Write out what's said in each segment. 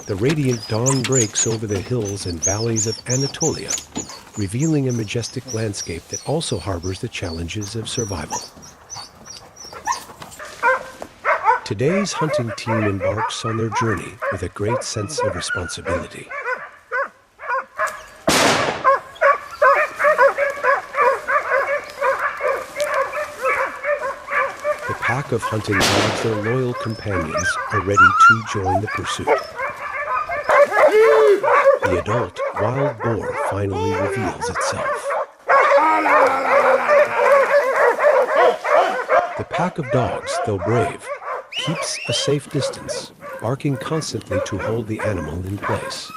The radiant dawn breaks over the hills and valleys of Anatolia, revealing a majestic landscape that also harbors the challenges of survival. Today's hunting team embarks on their journey with a great sense of responsibility. The pack of hunting dogs, their loyal companions, are ready to join the pursuit. The adult wild boar finally reveals itself. The pack of dogs, though brave, keeps a safe distance, barking constantly to hold the animal in place.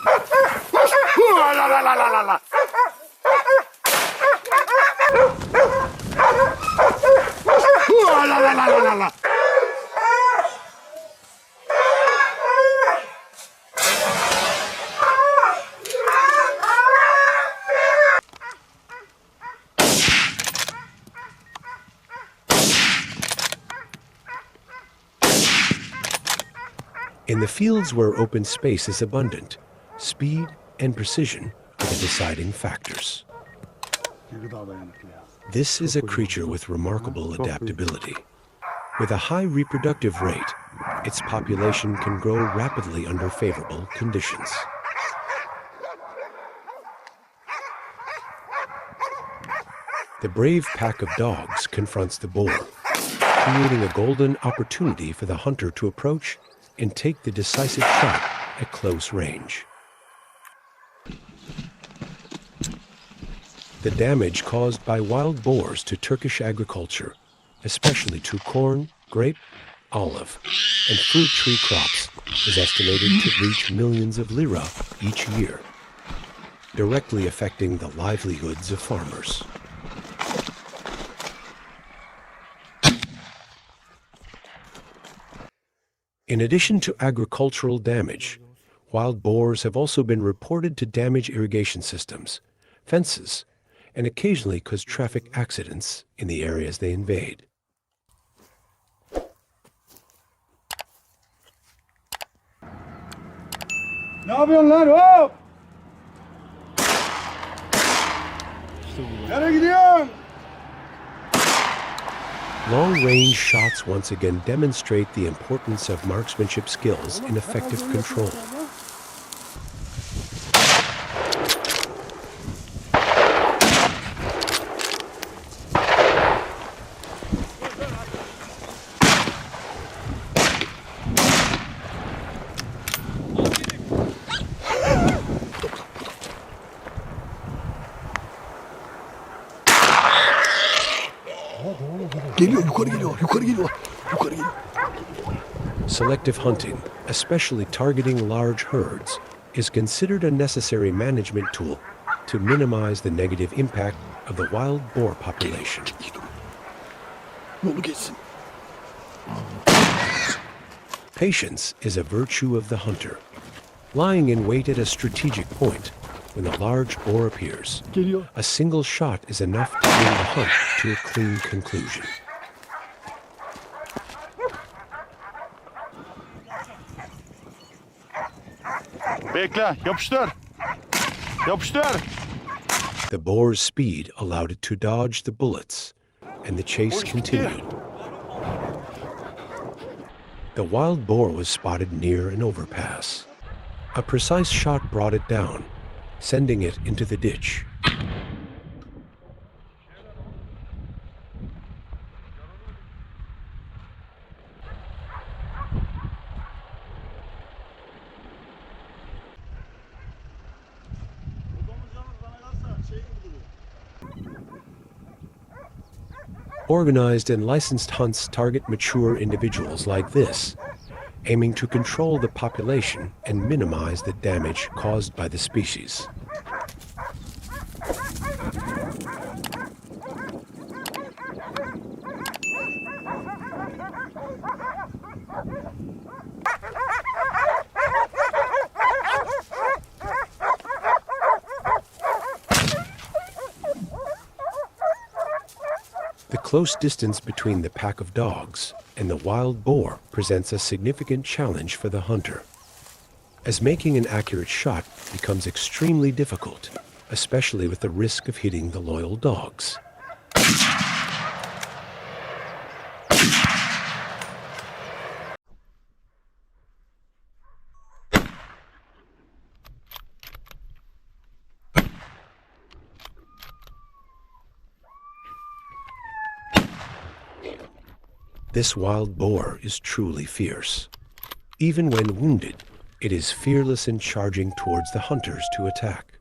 In the fields where open space is abundant, speed and precision are the deciding factors. This is a creature with remarkable adaptability. With a high reproductive rate, its population can grow rapidly under favorable conditions. The brave pack of dogs confronts the boar, creating a golden opportunity for the hunter to approach and take the decisive shot at close range. The damage caused by wild boars to Turkish agriculture, especially to corn, grape, olive, and fruit tree crops, is estimated to reach millions of lira each year, directly affecting the livelihoods of farmers. In addition to agricultural damage, wild boars have also been reported to damage irrigation systems, fences, and occasionally cause traffic accidents in the areas they invade. Ne yapıyorsun lan? Hop! Nereye gidiyorsun? Long-range shots once again demonstrate the importance of marksmanship skills in effective control. Selective hunting, especially targeting large herds, is considered a necessary management tool to minimize the negative impact of the wild boar population. Patience is a virtue of the hunter. Lying in wait at a strategic point, when a large boar appears, a single shot is enough to bring the hunt to a clean conclusion. Bekle, yapıştır. Yapıştır. The boar's speed allowed it to dodge the bullets, and the chase continued. The wild boar was spotted near an overpass. A precise shot brought it down, sending it into the ditch. Organized and licensed hunts target mature individuals like this, aiming to control the population and minimize the damage caused by the species. The close distance between the pack of dogs and the wild boar presents a significant challenge for the hunter. as making an accurate shot becomes extremely difficult, especially with the risk of hitting the loyal dogs. This wild boar is truly fierce. Even when wounded, it is fearless in charging towards the hunters to attack.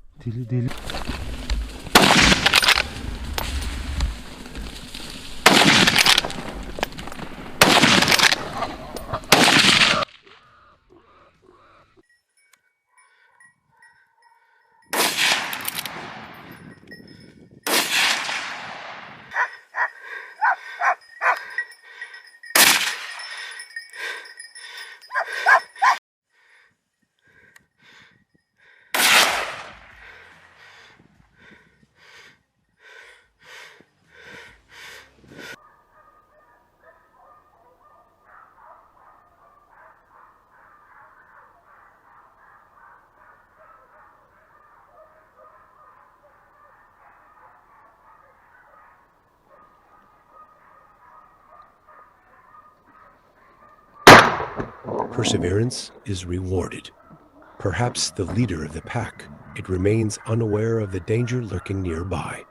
Perseverance is rewarded. Perhaps the leader of the pack, it remains unaware of the danger lurking nearby.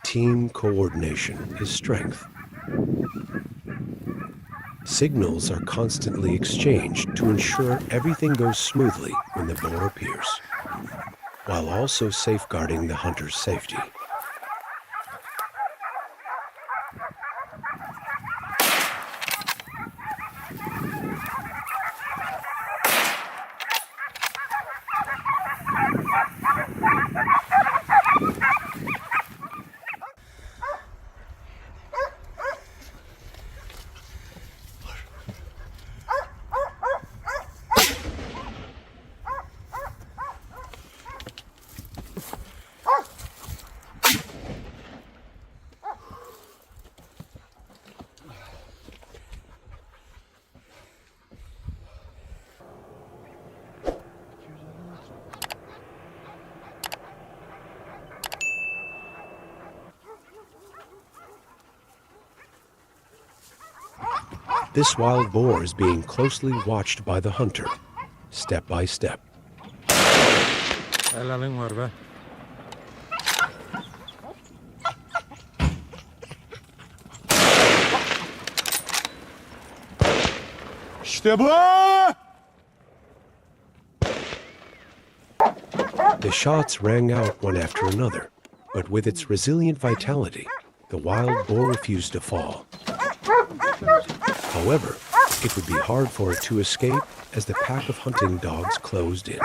Team coordination is strength. Signals are constantly exchanged to ensure everything goes smoothly when the boar appears, while also safeguarding the hunter's safety. This wild boar is being closely watched by the hunter, step by step. İşte bu! The shots rang out one after another, but with its resilient vitality, the wild boar refused to fall. However, it would be hard for it to escape as the pack of hunting dogs closed in.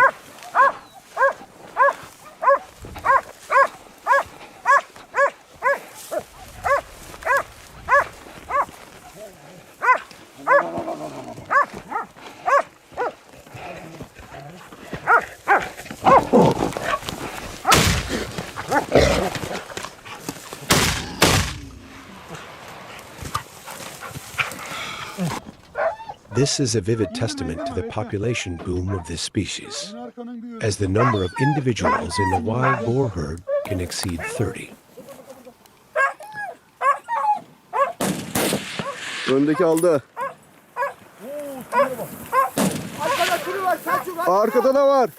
This is a vivid testament to the population boom of this species, as the number of individuals in the wild boar herd can exceed 30. Öndeki aldı. Arkada da var.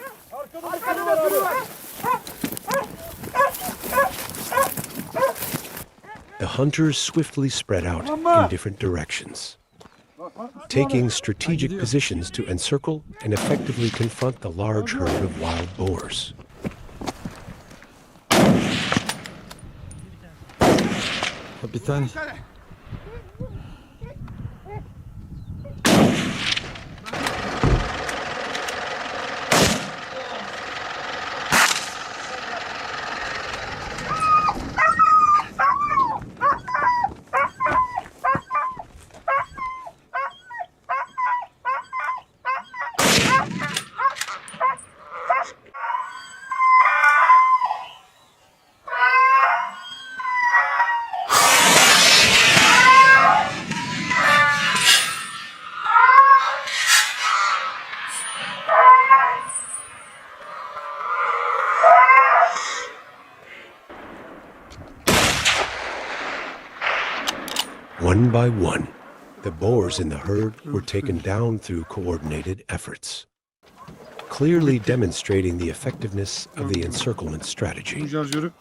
The hunters swiftly spread out in different directions, taking strategic positions to encircle and effectively confront the large herd of wild boars. Bir tane. One by one, the boars in the herd were taken down through coordinated efforts, clearly demonstrating the effectiveness of the encirclement strategy. Şarjörü.